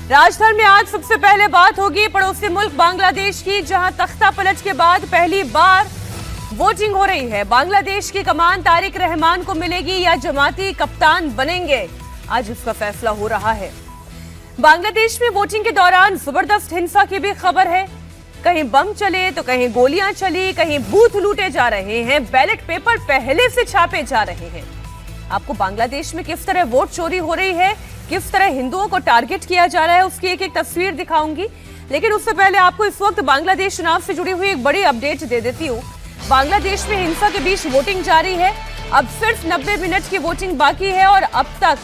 राजधानी में आज सबसे पहले बात होगी पड़ोसी मुल्क बांग्लादेश की, जहां तख्ता पलट के बाद पहली बार वोटिंग हो रही है। बांग्लादेश की कमान तारिक रहमान को मिलेगी या जमाती कप्तान बनेंगे, आज इसका फैसला हो रहा है। बांग्लादेश में वोटिंग के दौरान जबरदस्त हिंसा की भी खबर है। कहीं बम चले तो कहीं गोलियां चली, कहीं बूथ लूटे जा रहे हैं, बैलेट पेपर पहले से छापे जा रहे हैं। आपको बांग्लादेश में किस तरह वोट चोरी हो रही है, किस तरह हिंदुओं को टारगेट किया जा रहा है, उसकी एक एक तस्वीर दिखाऊंगी। लेकिन उससे पहले आपको इस वक्त बांग्लादेश चुनाव से जुड़ी हुई एक बड़ी अपडेट दे देती हूँ। बांग्लादेश में हिंसा के बीच वोटिंग जारी है। अब सिर्फ 90 मिनट की वोटिंग बाकी है और अब तक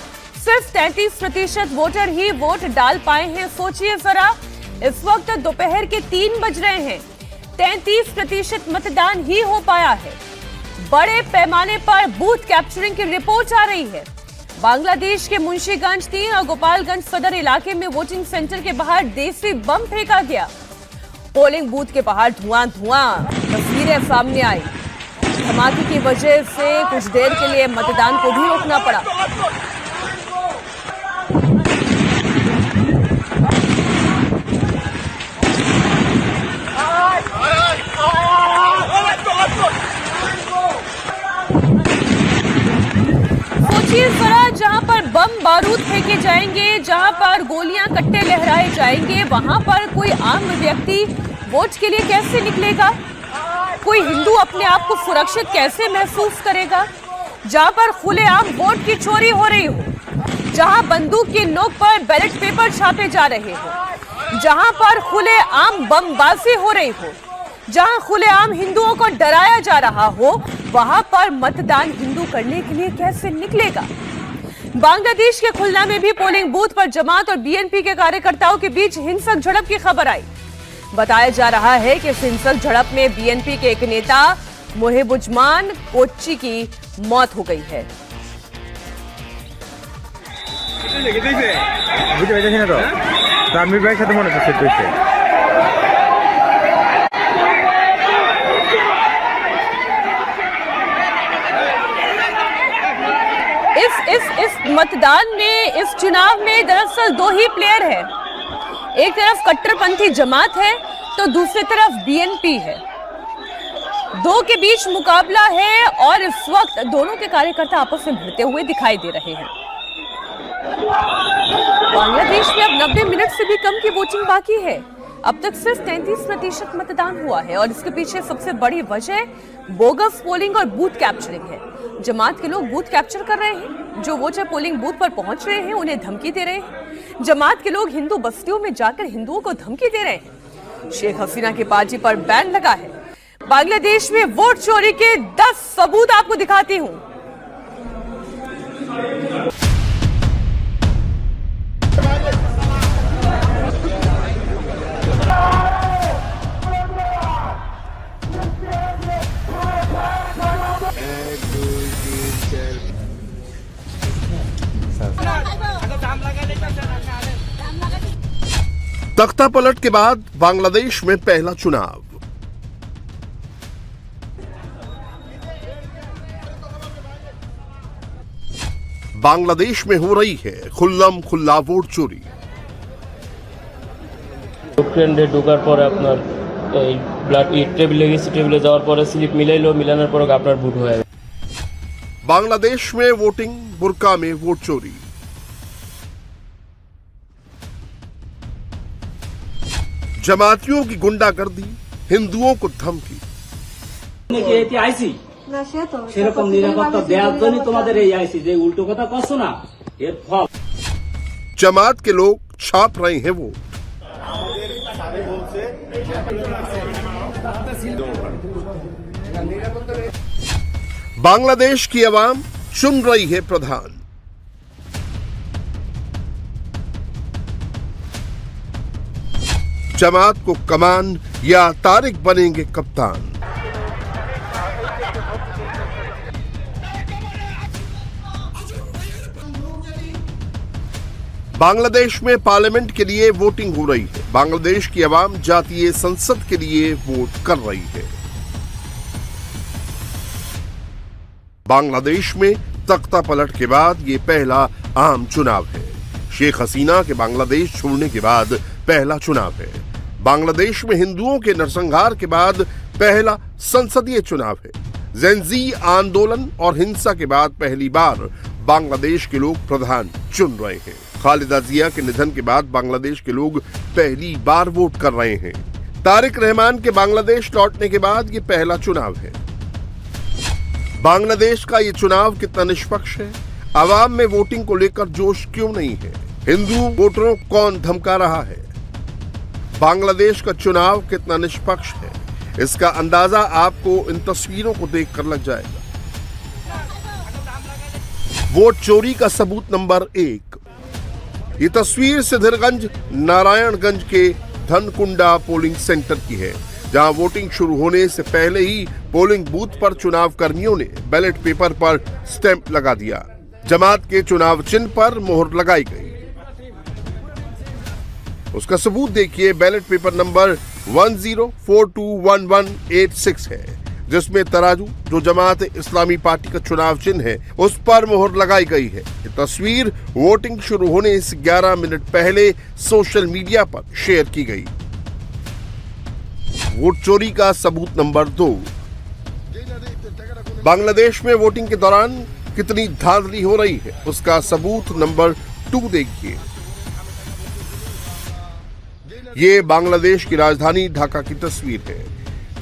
सिर्फ 33% वोटर ही वोट डाल पाए हैं। सोचिए जरा, इस वक्त दोपहर के 3 बज रहे हैं, 33% मतदान ही हो पाया है। बड़े पैमाने पर बूथ कैप्चरिंग की रिपोर्ट आ रही है। बांग्लादेश के मुंशीगंज 3 और गोपालगंज सदर इलाके में वोटिंग सेंटर के बाहर देसी बम फेंका गया। पोलिंग बूथ के बाहर धुआं तस्वीरें सामने आई। धमाके की वजह से कुछ देर के लिए मतदान को भी रोकना पड़ा। सोचिए जरा, जहां पर बम बारूद फेंके जाएंगे, जहां पर गोलियां कट्टे लहराए जाएंगे, वहां पर कोई आम व्यक्ति वोट के लिए कैसे निकलेगा? कोई हिंदू अपने आप को सुरक्षित कैसे महसूस करेगा? जहां पर खुलेआम वोट की चोरी हो रही हो, जहां बंदूक की नोक पर बैलेट पेपर छापे जा रहे हो, जहां पर खुलेआम बमबाजी हो रही हो, जहां खुलेआम हिंदुओं को डराया जा रहा हो, वहां पर मतदान हिंदू करने के लिए कैसे निकलेगा? बांग्लादेश के खुलना में भी पोलिंग बूथ पर जमात और बीएनपी के कार्यकर्ताओं के बीच हिंसक झड़प की खबर आई। बताया जा रहा है कि इस हिंसक झड़प में बीएनपी के एक नेता मुहिबुज्जमान कोच्ची की मौत हो गई है। इस मतदान में, इस चुनाव में दरअसल 2 ही प्लेयर है। एक तरफ कट्टरपंथी जमात है तो दूसरी तरफ बीएनपी है। 2 के बीच मुकाबला है और इस वक्त दोनों के कार्यकर्ता आपस में भिड़ते हुए दिखाई दे रहे हैं। बांग्लादेश में अब 90 मिनट से भी कम की वोटिंग बाकी है। अब तक सिर्फ 33% मतदान हुआ है और इसके पीछे सबसे बड़ी वजह बोगस पोलिंग और बूथ कैप्चरिंग है। जमात के लोग बूथ कैप्चर कर रहे हैं, जो वोटर पोलिंग बूथ पर पहुंच रहे हैं उन्हें धमकी दे रहे हैं। जमात के लोग हिंदू बस्तियों में जाकर हिंदुओं को धमकी दे रहे हैं। शेख हसीना की पार्टी पर बैन लगा है। बांग्लादेश में वोट चोरी के 10 सबूत आपको दिखाती हूं। तख्ता पलट के बाद बांग्लादेश में पहला चुनाव। बांग्लादेश में हो रही है खुल्लम खुल्ला वोट चोरी। ট্রেন্ডে ঢোকার পরে আপনার এই ব্লাড টেবিলে গেছে, টেবিলে যাওয়ার পরে স্লিপ মিলাইলো, মিলানোর পরে আপনার ভোট হয়ে গেল। बांग्लादेश में वोटिंग, बुर्का में वोट चोरी। जमातियों की गुंडागर्दी, हिंदुओं को धमकी। সেরকম নিরাপত্তা দেওয়ার জন্য তোমাদের এই আইসি, যে উল্টো কথা কছো না এর ফল। जमात के लोग छाप रहे हैं वोट। बांग्लादेश की आवाम चुन रही है प्रधान। जमात को कमान या तारिक बनेंगे कप्तान। बांग्लादेश में पार्लियामेंट के लिए वोटिंग हो रही है। बांग्लादेश की आवाम जातीय संसद के लिए वोट कर रही है। बांग्लादेश में तख्ता पलट के बाद ये पहला आम चुनाव है। शेख हसीना के बांग्लादेश छोड़ने के बाद पहला चुनाव है। बांग्लादेश में हिंदुओं के नरसंहार के बाद पहला संसदीय चुनाव है। जेंजी आंदोलन और हिंसा के बाद पहली बार बांग्लादेश के लोग प्रधान चुन रहे हैं। खालिदा जिया के निधन के बाद बांग्लादेश के लोग पहली बार वोट कर रहे हैं। तारिक रहमान के बांग्लादेश लौटने के बाद ये पहला चुनाव है। बांग्लादेश का ये चुनाव कितना निष्पक्ष है? आवाम में वोटिंग को लेकर जोश क्यों नहीं है? हिंदू वोटरों को कौन धमका रहा है? बांग्लादेश का चुनाव कितना निष्पक्ष है, इसका अंदाजा आपको इन तस्वीरों को देखकर लग जाएगा। वोट चोरी का सबूत नंबर 1। ये तस्वीर सिद्धिरगंज नारायणगंज के धनकुंडा पोलिंग सेंटर की है, जहां वोटिंग शुरू होने से पहले ही पोलिंग बूथ पर चुनाव कर्मियों ने बैलेट पेपर पर स्टैंप लगा दिया। जमात के चुनाव चिन्ह पर मोहर लगाई गई। उसका सबूत देखिए, बैलेट पेपर नंबर 10421186 है, जिसमें तराजू जो जमात इस्लामी पार्टी का चुनाव चिन्ह है उस पर मोहर लगाई गई है। ये तस्वीर वोटिंग शुरू होने से 11 मिनट पहले सोशल मीडिया पर शेयर की गई। वोट चोरी का सबूत नंबर 2। बांग्लादेश में वोटिंग के दौरान कितनी धांधली हो रही है, उसका सबूत नंबर 2 देखिए। ये बांग्लादेश की राजधानी ढाका की तस्वीर है,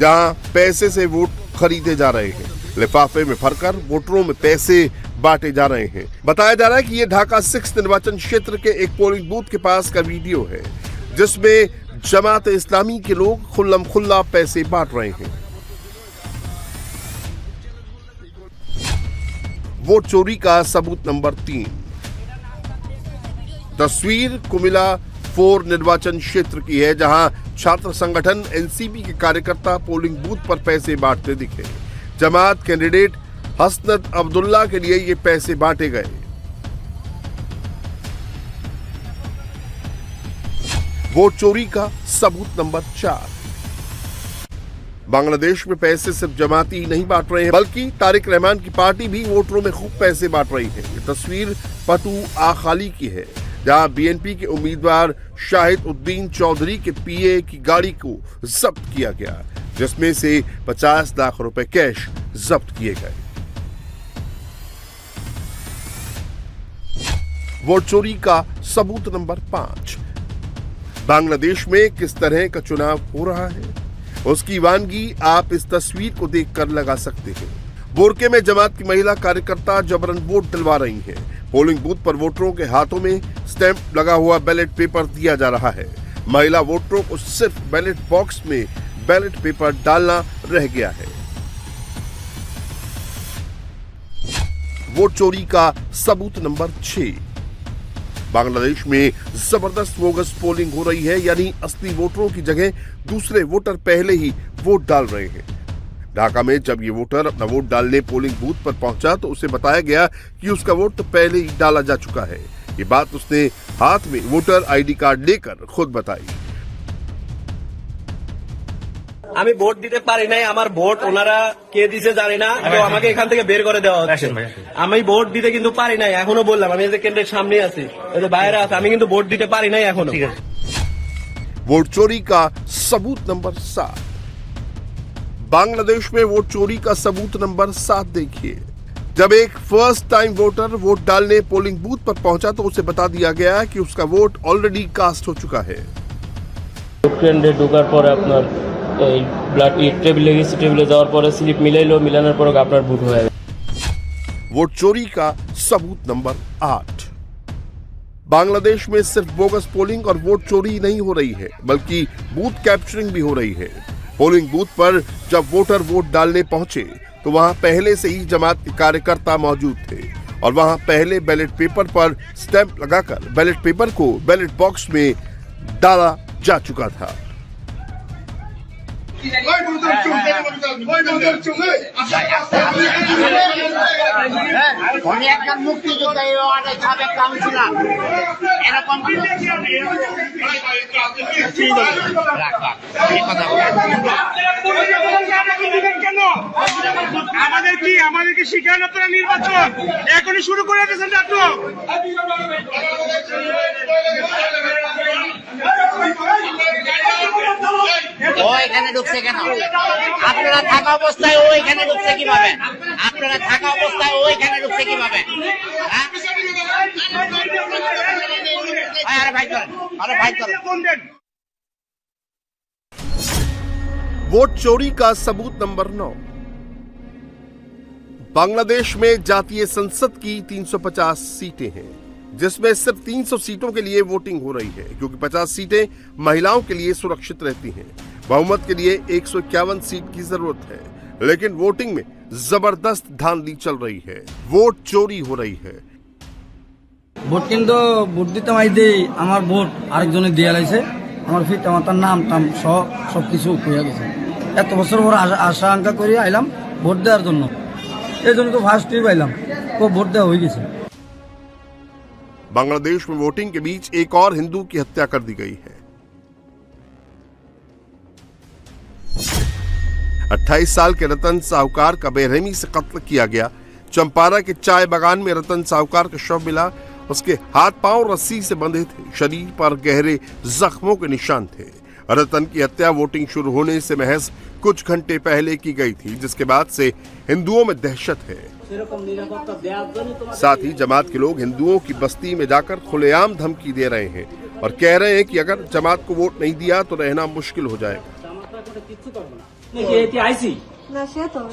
जहां पैसे से वोट खरीदे जा रहे हैं। लिफाफे में भरकर वोटरों में पैसे बांटे जा रहे हैं। बताया जा रहा है कि ये ढाका 6 निर्वाचन क्षेत्र के एक पोलिंग बूथ के पास का वीडियो है, जिसमें जमात इस्लामी के लोग खुल्लम खुल्ला पैसे बांट रहे हैं। वोट चोरी का सबूत नंबर 3। तस्वीर कुमिला 4 निर्वाचन क्षेत्र की है, जहां छात्र संगठन एनसीपी के कार्यकर्ता पोलिंग बूथ पर पैसे बांटते दिखे। जमात कैंडिडेट हसनत अब्दुल्ला के लिए ये पैसे बांटे गए। वोट चोरी का सबूत नंबर 4। बांग्लादेश में पैसे सिर्फ जमाती नहीं बांट रहे हैं, बल्कि तारिक रहमान की पार्टी भी वोटरों में खूब पैसे बांट रही है। ये तस्वीर पटू आखाली की है, जहां बीएनपी के उम्मीदवार शाहिद उद्दीन चौधरी के पीए की गाड़ी को जब्त किया गया, जिसमें से 50 लाख रुपए कैश जब्त किए गए। वोट चोरी का सबूत नंबर 5। बांग्लादेश में किस तरह का चुनाव हो रहा है, उसकी वानगी आप इस तस्वीर को देखकर लगा सकते हैं। बोरके में जमात की महिला कार्यकर्ता जबरन वोट डलवा रही हैं। पोलिंग बूथ पर वोटरों के हाथों में स्टैंप लगा हुआ बैलेट पेपर दिया जा रहा है। महिला वोटरों को सिर्फ बैलेट बॉक्स में बैलेट पेपर डालना रह गया है। वोट चोरी का सबूत नंबर 6। बांग्लादेश में जबरदस्त बोगस पोलिंग हो रही है, यानी असली वोटरों की जगह दूसरे वोटर पहले ही वोट डाल रहे हैं। ढाका में जब ये वोटर अपना वोट डालने पोलिंग बूथ पर पहुंचा तो उसे बताया गया कि उसका वोट तो पहले ही डाला जा चुका है। ये बात उसने हाथ में वोटर आईडी कार्ड लेकर खुद बताई। আমি ভোট দিতে পারি নাই, আমার ভোট ওনারা কে দিছে জানি না, তো আমাকে এখান থেকে বের করে দেওয়া হচ্ছে। আমি ভোট দিতে কিন্তু পারি নাই, এখনো বললাম আমি এই যে কেন্দ্রের সামনে আছি, এই যে বাইরে আছে, আমি কিন্তু ভোট দিতে পারি নাই এখনো। वोट चोरी का सबूत नंबर 7। बांग्लादेश में वोट चोरी का सबूत नंबर 7 देखिए। जब एक फर्स्ट टाइम वोटर वोट डालने पोलिंग बूथ पर पहुंचा तो उसे बता दिया गया कि उसका वोट ऑलरेडी कास्ट हो चुका है। কেন্দ্রে ঢোকার পরে আপনার এই ব্লাড টেবিলে গেছে, টেবিলে যাওয়ার পরে স্লিপ মিলাইলো, মিলানোর পরে আপনার ভোট হয়ে গেছে। वोट चोरी का सबूत नंबर 8। बांग्लादेश में सिर्फ बोगस पोलिंग और वोट चोरी नहीं हो रही है, बल्कि बूथ कैप्चरिंग भी हो रही है। पोलिंग बूथ पर जब वोटर वोट डालने पहुंचे तो वहां पहले से ही जमात के कार्यकर्ता मौजूद थे और वहां पहले बैलेट पेपर पर स्टैंप लगाकर बैलेट पेपर को बैलेट बॉक्स में डाला जा चुका था। উনি একজন মুক্তিযোদ্ধা, এই ওয়ার্ডের সাবেক কাউন্সিলর। এরকম রাখ এই কথা আমাদের কি শিখান আপনারা নির্বাচন এখনই শুরু করে দিয়েছেন নাটক। ও এখানে ঢুকছে কেন? আপনারা থাকা অবস্থায় ও এখানে ঢুকছে কিভাবে? আপনারা থাকা অবস্থায় ও এখানে ঢুকছে কিভাবে? আরে ভাই করেন, আরে ভাই করেন। वोट चोरी का सबूत नंबर 9। बांग्लादेश में जातीय संसद की 350 सीटें हैं, जिसमें सिर्फ 300 सीटों के लिए वोटिंग हो रही है, क्योंकि 50 सीटें महिलाओं के लिए सुरक्षित रहती हैं। बहुमत के लिए 151 सीट की जरूरत है, लेकिन वोटिंग में जबरदस्त धांधली चल रही है, वोट चोरी हो रही है। ভোট কিন্তু ভোট দিতে মাইদি আমার ভোট আরেকজনে দিয়ে লাইছে, আমার পিতা মাতার নাম টাম সবকিছু হয়ে গেছে। এত বছর পর আশঙ্কা করে আইলাম ভোট দেওয়ার জন্য, এই জন্য তো ফার্স্ট টাইম আইলাম, ও ভোট দেওয়া হয়ে গেছে। बांग्लादेश में वोटिंग के बीच एक और हिंदू की हत्या कर दी गई है। 28 साल के रतन साहूकार का बेरहमी से कत्ल किया गया। चंपारा के चाय बागान में रतन साहूकार का शव मिला। उसके हाथ पांव रस्सी से बंधे थे, शरीर पर गहरे जख्मों के निशान थे। रतन की हत्या वोटिंग शुरू होने से महज कुछ घंटे पहले की गई थी, जिसके बाद से हिंदुओं में दहशत है। साथ ही जमात के लोग हिंदुओं की बस्ती में जाकर खुलेआम धमकी दे रहे हैं और कह रहे हैं कि अगर जमात को वोट नहीं दिया तो रहना मुश्किल हो जाएगा।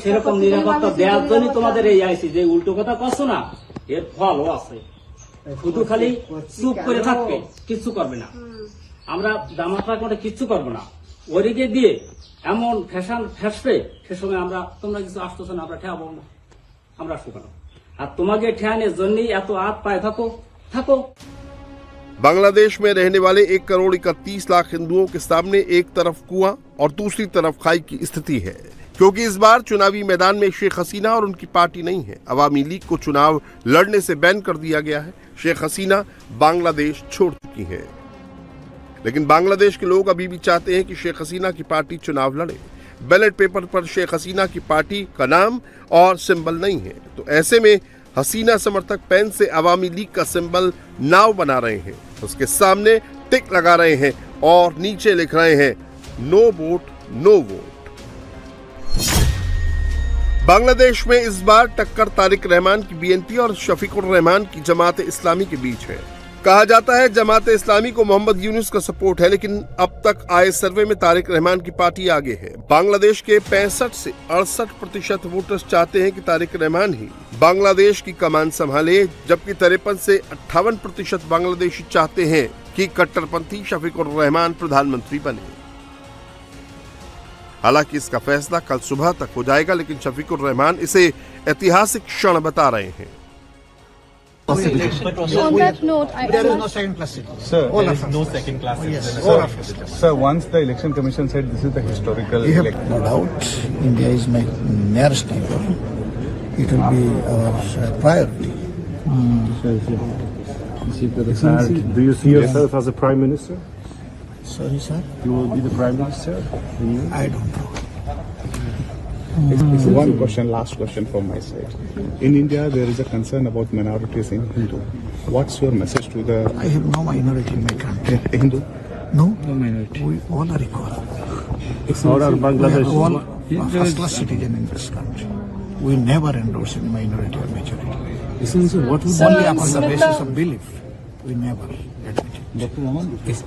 সেরকম নিরাপত্তা দেওয়ার জন্য তোমাদের এই আইসি, যে উল্টো কথা কছো না এর ফলও আছে। শুধু খালি চুপ করে থাকবে, কিচ্ছু করবে না। আমরা জামাত রাখতে কিচ্ছু করবো না, ওদিকে দিয়ে এমন ফ্যাশন ফ্যাসবে সে সময় আমরা তোমরা কিছু আসতেছো না, আমরা ঠেয়াবো না, আমরা আসবো কেন? আর তোমাকে ঠেয়ানোর জন্যই এত হাত পায়ে থাকো থাকো। बांग्लादेश में रहने वाले 1,31,00,000 हिंदुओं के सामने एक तरफ कुआं और दूसरी तरफ खाई की स्थिति है, क्योंकि इस बार चुनावी मैदान में शेख हसीना और उनकी पार्टी नहीं है। अवामी लीग को चुनाव लड़ने से बैन कर दिया गया है। शेख हसीना बांग्लादेश छोड़ चुकी है, लेकिन बांग्लादेश के लोग अभी भी चाहते हैं कि शेख हसीना की पार्टी चुनाव लड़े। बैलेट पेपर पर शेख हसीना की पार्टी का नाम और सिंबल नहीं है, तो ऐसे में हसीना समर्थक पेन से अवामी लीग का सिंबल नाव बना रहे हैं, उसके सामने टिक लगा रहे हैं और नीचे लिख रहे हैं no vote no vote. Bangladesh में इस बार टक्कर तारिक रहमान की बीएनपी और शफीकुर रहमान की जमात इस्लामी के बीच है। कहा जाता है जमात इस्लामी को मोहम्मद यूनुस का सपोर्ट है, लेकिन अब तक आए सर्वे में तारिक रहमान की पार्टी आगे है। बांग्लादेश के 65 से 68% वोटर्स चाहते हैं कि तारिक रहमान ही बांग्लादेश की कमान संभाले, जबकि 53 से 58% बांग्लादेशी चाहते हैं कि कट्टरपंथी शफीकुर रहमान प्रधानमंत्री बने। हालांकि इसका फैसला कल सुबह तक हो जाएगा, लेकिन शफीकुर रहमान इसे ऐतिहासिक क्षण बता रहे हैं। On that note, there is no second class citizen. Sir, All there of is us. no second class Yes, citizen. all of us. Sir, once the election commission said this is the historical We have election. no doubt India is my nearest neighbor. It will be our priority. Do you see yourself as a prime minister? Sorry, sir. You will be the prime minister? I don't know. It's one question, last question from my side. In India, there is a concern about minorities in Hindu. What's your message to the I have no minority in my country. Hindu? No minority. We all are equal. How are We Bangladesh? are all first-class citizen in this country. We never endorse any minority or majority. What would Only upon the basis of belief. We never admit it.